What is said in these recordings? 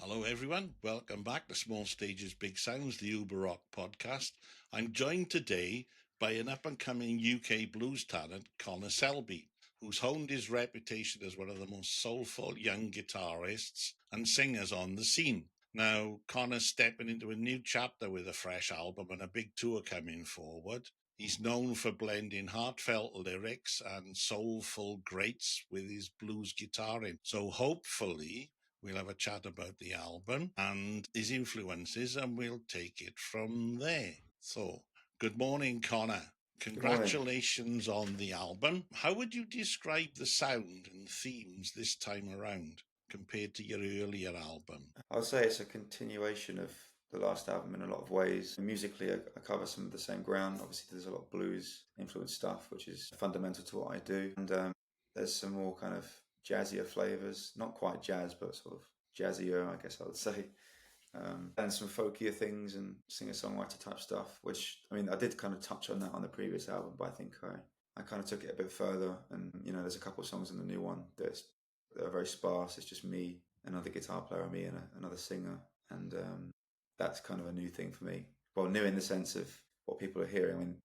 Hello, everyone. Welcome back to Small Stages, Big Sounds, the uberrock podcast. I'm joined today by an up-and-coming UK blues talent, Connor Selby, who's honed his reputation as one of the most soulful young guitarists and singers on the scene. Now, Connor's stepping into a new chapter with a fresh album and a big tour coming forward. He's known for blending heartfelt lyrics and soulful greats with his blues guitaring. So hopefully we'll have a chat about the album and his influences, and we'll take it from there. So, good morning, Connor. Good morning. Congratulations on the album. How would you describe the sound and themes this time around compared to your earlier album? I would say it's a continuation of the last album in a lot of ways. Musically, I cover some of the same ground. Obviously, there's a lot of blues influenced stuff, which is fundamental to what I do. And there's some more kind of jazzier flavors, not quite jazz, but sort of jazzier, I guess I would say. And some folkier things and singer-songwriter type stuff, which, I mean, I did kind of touch on that on the previous album, but I think I kind of took it a bit further. And, there's a couple of songs in the new one that are very sparse. It's just me, another guitar player, me and another singer. And that's kind of a new thing for me. Well, new in the sense of what people are hearing. I mean,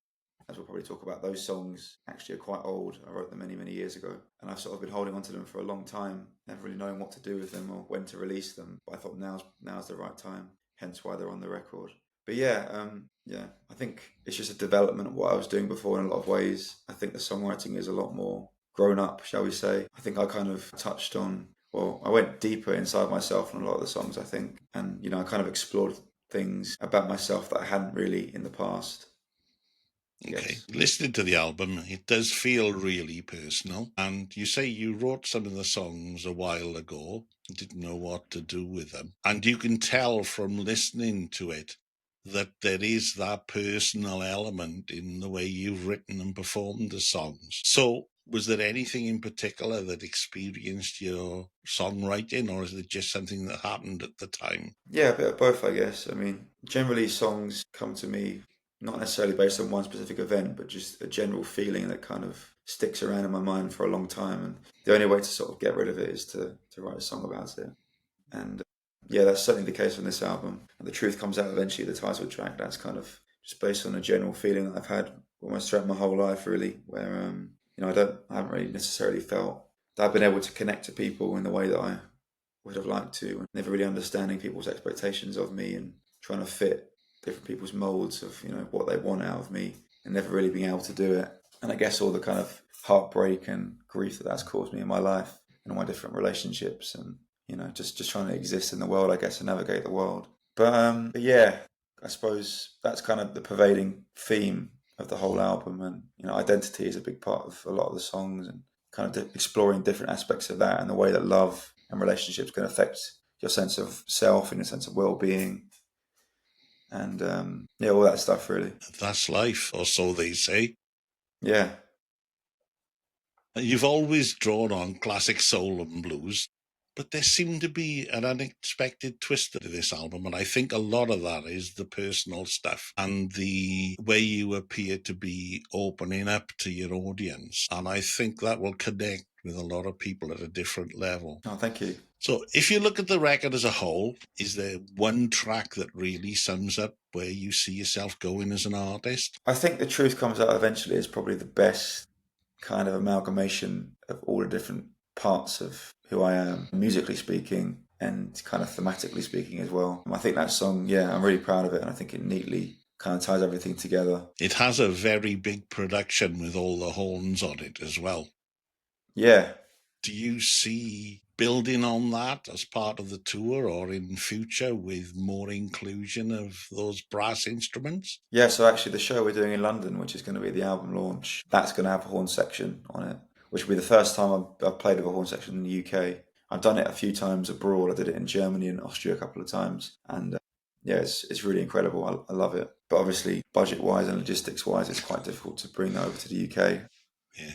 as we'll probably talk about, those songs actually are quite old. I wrote them many, many years ago. And I've sort of been holding on to them for a long time, never really knowing what to do with them or when to release them. But I thought now's the right time, hence why they're on the record. But I think it's just a development of what I was doing before in a lot of ways. I think the songwriting is a lot more grown up, shall we say. I think I kind of touched on, I went deeper inside myself on a lot of the songs, I think. And, I kind of explored things about myself that I hadn't really in the past. Okay, Yes. listening to the album, it does feel really personal. And you say you wrote some of the songs a while ago, didn't know what to do with them. And you can tell from listening to it that there is that personal element in the way you've written and performed the songs. So, was there anything in particular that experienced your songwriting, or is it just something that happened at the time? Yeah, a bit of both, I guess. I mean, generally songs come to me not necessarily based on one specific event, but just a general feeling that kind of sticks around in my mind for a long time. And the only way to sort of get rid of it is to write a song about it. And yeah, that's certainly the case on this album. And The Truth Comes Out Eventually, the title track, that's kind of just based on a general feeling that I've had almost throughout my whole life, really, where, I haven't really necessarily felt that I've been able to connect to people in the way that I would have liked to, and never really understanding people's expectations of me and trying to fit different people's molds of what they want out of me, and never really being able to do it. And I guess all the kind of heartbreak and grief that that's caused me in my life and all my different relationships, and just trying to exist in the world, I guess, and navigate the world. But yeah, I suppose that's kind of the pervading theme of the whole album, and identity is a big part of a lot of the songs, and kind of exploring different aspects of that and the way that love and relationships can affect your sense of self and your sense of well-being, and all that stuff, really. That's life, or so they say. Yeah. You've always drawn on classic soul and blues, but there seemed to be an unexpected twist to this album, and I think a lot of that is the personal stuff and the way you appear to be opening up to your audience. And I think that will connect with a lot of people at a different level. Oh, thank you. So if you look at the record as a whole, is there one track that really sums up where you see yourself going as an artist? I think The Truth Comes Out Eventually is probably the best kind of amalgamation of all the different parts of who I am, musically speaking, and kind of thematically speaking as well. I think that song, yeah, I'm really proud of it, and I think it neatly kind of ties everything together. It has a very big production with all the horns on it as well. Yeah. Do you see building on that as part of the tour, or in future with more inclusion of those brass instruments? Yeah, so actually the show we're doing in London, which is going to be the album launch, that's going to have a horn section on it, which will be the first time I've played with a horn section in the UK. I've done it a few times abroad. I did it in Germany and Austria a couple of times. And yeah, it's really incredible. I love it. But obviously, budget-wise and logistics-wise, it's quite difficult to bring that over to the UK. Yeah.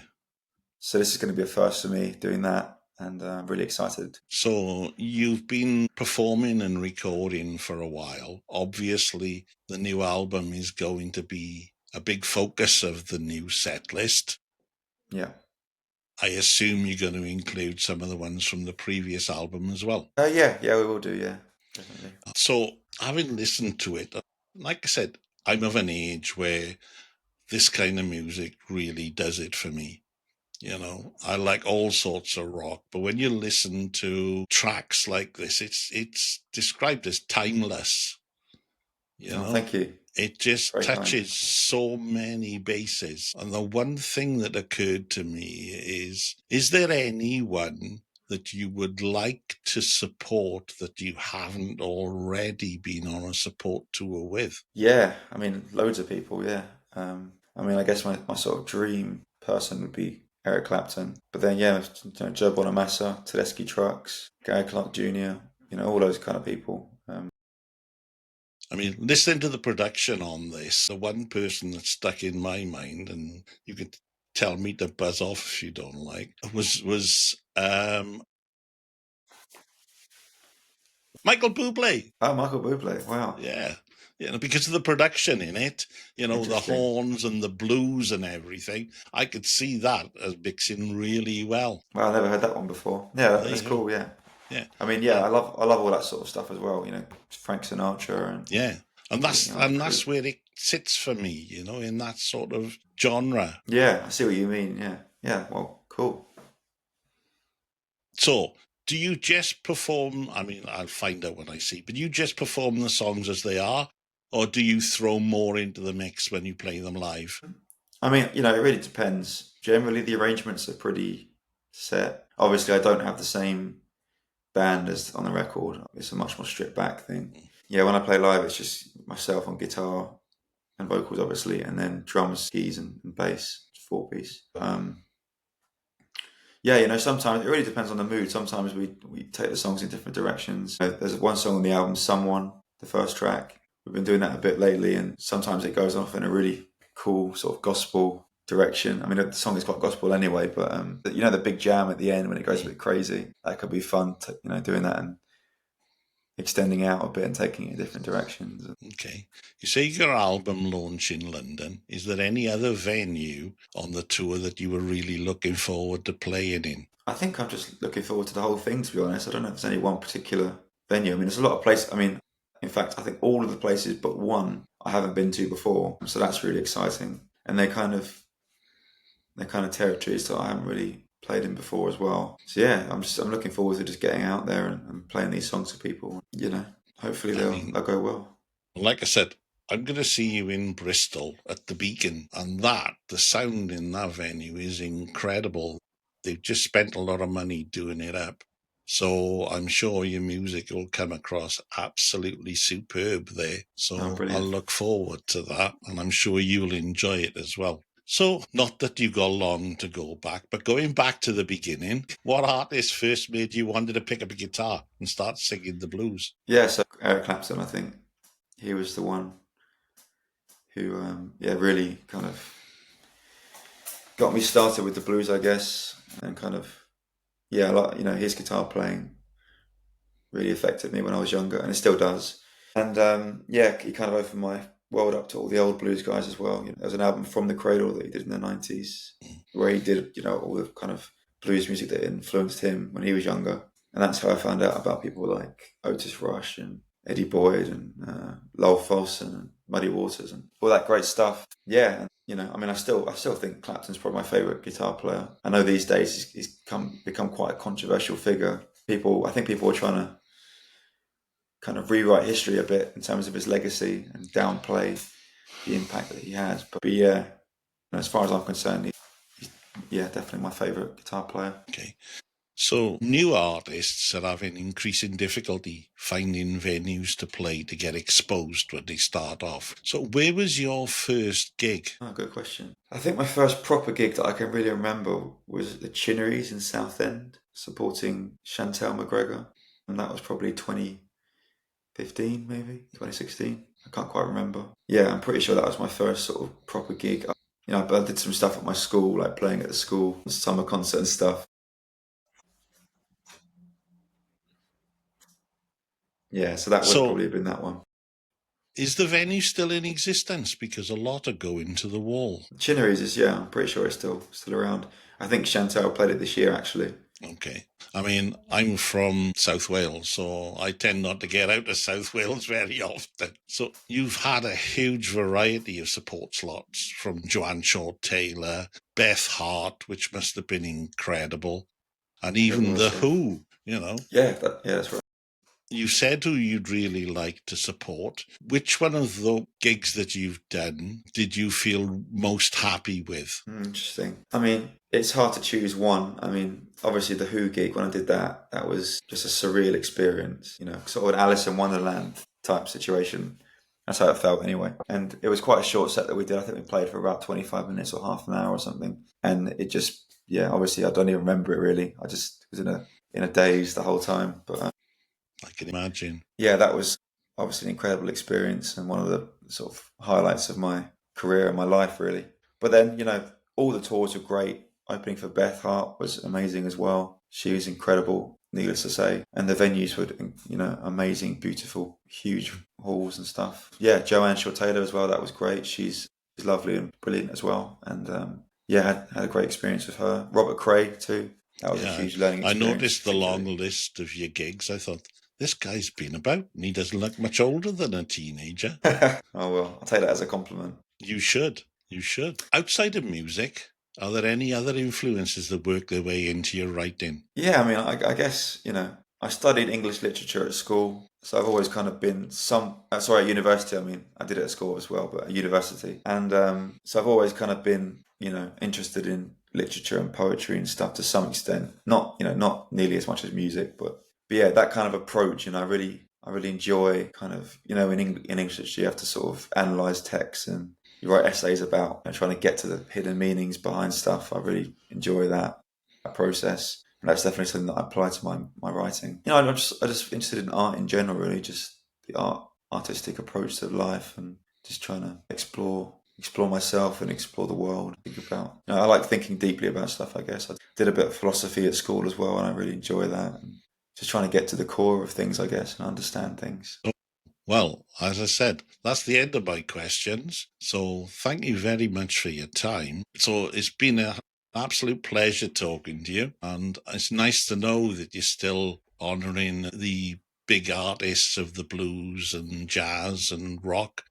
So this is going to be a first for me doing that, and I'm really excited. So you've been performing and recording for a while. Obviously, the new album is going to be a big focus of the new set list. Yeah. I assume you're going to include some of the ones from the previous album as well. Yeah, we will do, yeah. definitely. So, having listened to it, like I said, I'm of an age where this kind of music really does it for me. You know, I like all sorts of rock, but when you listen to tracks like this, it's described as timeless. You Oh, know, thank you. it just Very kind. touches so many bases. And the one thing that occurred to me is there anyone that you would like to support that you haven't already been on a support tour with? Yeah, I mean, loads of people. Yeah. I mean, I guess my sort of dream person would be Eric Clapton. But then, yeah, Joe Bonamassa, Tedeschi Trucks, Gary Clark Jr., all those kind of people. I mean, listening to the production on this, the one person that stuck in my mind, and you could tell me to buzz off if you don't like, was Michael Bublé. Oh, Michael Bublé. Wow. Yeah. Because of the production in it, the Interesting. horns and the blues and everything, I could see that as mixing really well. Wow, I never heard that one before. Yeah, There that's you go. cool. Yeah. Yeah. I mean, yeah, And I love all that sort of stuff as well. Frank Sinatra and yeah. And all, the that's crew. where it sits for me, in that sort of genre. Yeah, I see what you mean. Yeah. Yeah. Well, cool. So, do you just perform? I mean, I'll find out when I see, but you just perform the songs as they are, or do you throw more into the mix when you play them live? I mean, it really depends. Generally, the arrangements are pretty set. Obviously, I don't have the same band as on the record. It's a much more stripped back thing. Yeah, when I play live, it's just myself on guitar and vocals, obviously, and then drums, keys, and bass, 4-piece. Yeah, sometimes it really depends on the mood. Sometimes we take the songs in different directions. There's one song on the album, "Someone," the first track. We've been doing that a bit lately, and sometimes it goes off in a really cool sort of gospel direction. I mean, the song is quite gospel anyway, but the big jam at the end when it goes a bit crazy, that could be fun. Doing that and extending out a bit and taking it in different directions. Okay. You say your album launch in London. Is there any other venue on the tour that you were really looking forward to playing in? I think I'm just looking forward to the whole thing, to be honest. I don't know if there's any one particular venue. I mean, there's a lot of places. I mean, in fact, I think all of the places but one I haven't been to before. So that's really exciting. And they're kind of territories that I haven't really played in before as well. So yeah, I'm looking forward to just getting out there and playing these songs for people. Hopefully I they'll mean, go well. like I said, I'm going to see you in Bristol at the Beacon, and the sound in that venue is incredible. They've just spent a lot of money doing it up. So I'm sure your music will come across absolutely superb there. Oh, So I'll brilliant. look forward to that, and I'm sure you'll enjoy it as well. So, not that you've got long to go back, but going back to the beginning, what artist first made you wanted to pick up a guitar and start singing the blues? Yeah, so Eric Clapton, I think he was the one who, yeah, really kind of got me started with the blues, I guess, and kind of, yeah, his guitar playing really affected me when I was younger, and it still does. And yeah, he kind of opened my world up to all the old blues guys as well. There was an album From the Cradle that he did in the '90s, where he did, all the kind of blues music that influenced him when he was younger, and that's how I found out about people like Otis Rush and Eddie Boyd and Lowell Fulson and Muddy Waters and all that great stuff. Yeah, and, I mean, I still think Clapton's probably my favorite guitar player. I know these days he's become quite a controversial figure. I think people are trying to kind of rewrite history a bit in terms of his legacy and downplay the impact that he has. But yeah, as far as I'm concerned, he's yeah, definitely my favourite guitar player. Okay. So, new artists are having increasing difficulty finding venues to play to get exposed when they start off. So, where was your first gig? Oh, good question. I think my first proper gig that I can really remember was at the Chinneries in Southend, supporting Chantel McGregor. And that was probably 2015, maybe 2016. I can't quite remember. Yeah, I'm pretty sure that was my first sort of proper gig. I did some stuff at my school, like playing at the school, summer concert and stuff. Yeah, so that would So, probably have been that one. is the venue still in existence? Because a lot are going to the wall. Chinneries is, yeah, I'm pretty sure it's still around. I think Chantel played it this year actually. Okay. I mean, I'm from South Wales, so I tend not to get out of South Wales very often. So you've had a huge variety of support slots, from Joanne Shaw Taylor, Beth Hart, which must have been incredible, and It even The was, Who, yeah, that's right. You said who you'd really like to support. Which one of the gigs that you've done did you feel most happy with? Interesting. I mean, it's hard to choose one. I mean, obviously the Who gig, when I did that, that was just a surreal experience, sort of an Alice in Wonderland type situation. That's how it felt anyway. And it was quite a short set that we did. I think we played for about 25 minutes or half an hour or something. And it just, yeah, obviously I don't even remember it really. I just was in a daze the whole time. But I can imagine. yeah, that was obviously an incredible experience and one of the sort of highlights of my career and my life, really. But then, all the tours were great. Opening for Beth Hart was amazing as well. She was incredible, needless to say. And the venues were, amazing, beautiful, huge halls and stuff. Yeah, Joanne Shaw Taylor as well. That was great. She's lovely and brilliant as well. And yeah, had a great experience with her. Robert Cray too. That was a Yeah, huge learning I experience, noticed the long particularly. list of your gigs. I thought, this guy's been about and he doesn't look much older than a teenager. Oh well, I'll take that as a compliment. You should. You should. Outside of music, are there any other influences that work their way into your writing? Yeah, I mean, I guess, I studied English literature at school. So I've always kind of been sorry, at university, I mean, I did it at school as well, but at university. And so I've always kind of been, interested in literature and poetry and stuff to some extent. Not nearly as much as music, but yeah, that kind of approach, I really enjoy kind of, in English literature, you have to sort of analyze texts and you write essays about trying to get to the hidden meanings behind stuff. I really enjoy that process. And that's definitely something that I apply to my writing. I'm just interested in art in general, really, just the artistic approach to life and just trying to explore myself and explore the world. Think about, I like thinking deeply about stuff. I guess I did a bit of philosophy at school as well, and I really enjoy that. And just trying to get to the core of things, I guess, and understand things. Well, as I said, that's the end of my questions. So thank you very much for your time. So it's been an absolute pleasure talking to you. And it's nice to know that you're still honouring the big artists of the blues and jazz and rock.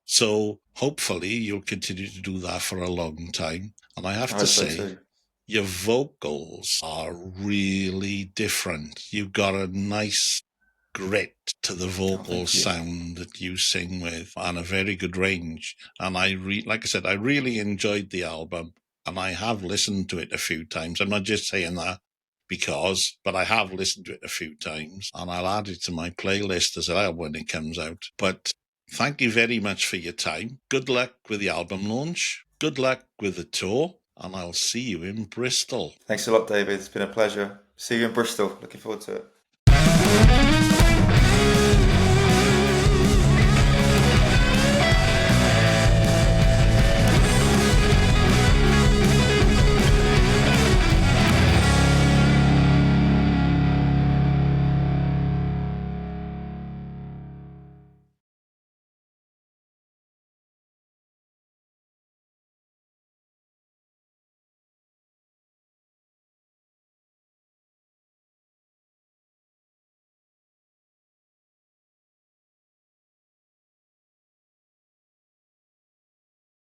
So hopefully you'll continue to do that for a long time. And I have I to hope so say, too. your vocals are really different. You've got a nice grit to the Oh, vocal thank you. sound that you sing with, and a very good range. And like I said, I really enjoyed the album, and I have listened to it a few times. I'm not just saying that but I have listened to it a few times, and I'll add it to my playlist as well when it comes out. But thank you very much for your time. Good luck with the album launch. Good luck with the tour, and I'll see you in Bristol. Thanks a lot, David. It's been a pleasure. See you in Bristol. Looking forward to it.